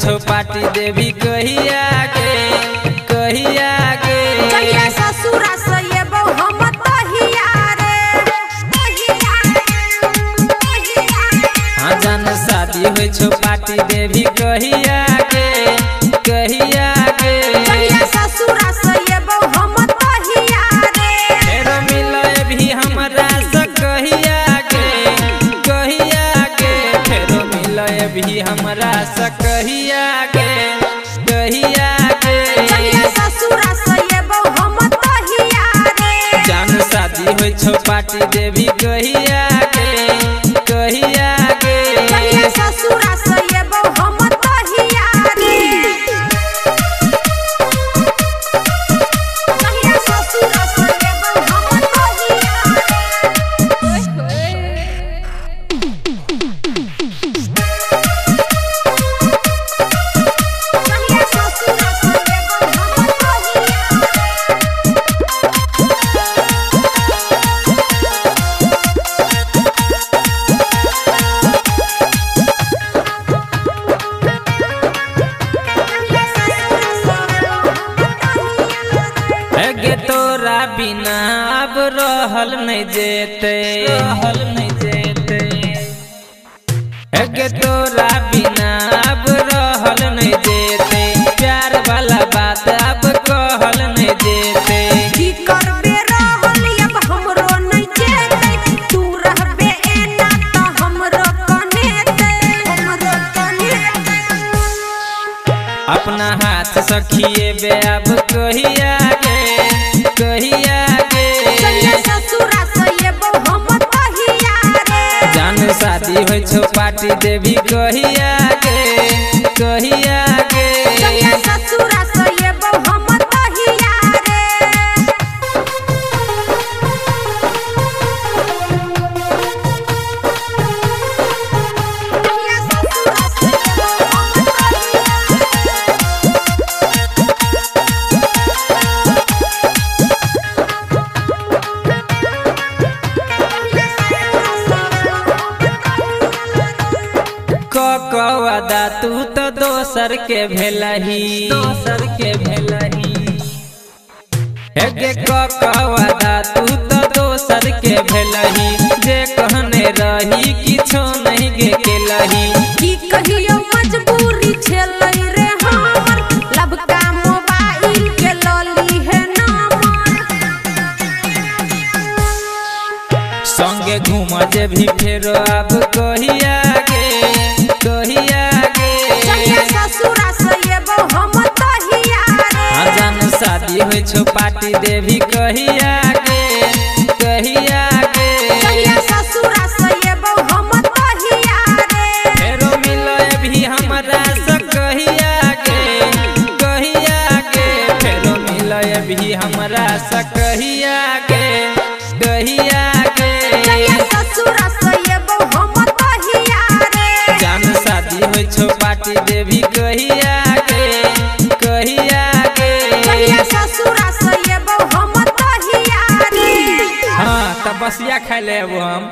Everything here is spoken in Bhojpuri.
छो पार्टी देवी कहिया के कहिया ससुरा से ये बहु हम तहिया रे हाँ जान शादी होय छो पार्टी देवी कहिया के कहिया ससुरा से ये बहु हम तहिया रे फेरो मिले भी हमरा से कहिया के फेरो मिले भी हमरा से कहिया के कहिया ससुरा से ये बहु हम तहिया रे जान शादी होय छो पार्टी देवी कहिया के कहिया ससुरा से ये बहु हम तहिया रे कहिया ससुरा से ये बहु हम तहिया कहिया ससुरा से ये बहु हम तहिया गे तोरा बिना अब रहल नहीं जेते गे तोरा बिना अब रहल नहीं जेते प्यार वाला बात अब कहल नहीं जेते की करबे रहल अब हमरो नहीं जेते तू रहबे एना त हमरो कनेते अपना हाथ सखिए बे अब कहिया के कहिया ससुरा से ये बहु हम तहिया रे जान शादी होय छो पार्टी देवी कहिया के कहिया ससुरा से ये बहु हम तहिया रे कहिया ससुरा से ये बहु हम वादा तू तो दोसर के भेलही गे वादा तू तो दोसर के भेलही जे कहने रही किछो नहीं गे केलही की कहियो मजबूरी छलै रे हमर लब का मोबाइल के लली है नंबर संगे घूम जे भी फेरो अब कहिया कहिया ससुरा से ये बहु हम तहिया रे जान शादी होय छो पार्टी देवी कहिया कहिया ससुरा से ये बहु हम तहिया रे फेरो मिले भी हमरा से कहिया के फेरो मिले भी हमरा से कहिया कहिया ससुरा से ये बहु हम तहिया रे जान शादी होय छो पार्टी देवी कहिया ससुरा से ये बहु हम तहिया रे हाँ तब बसिया खाए ले हम।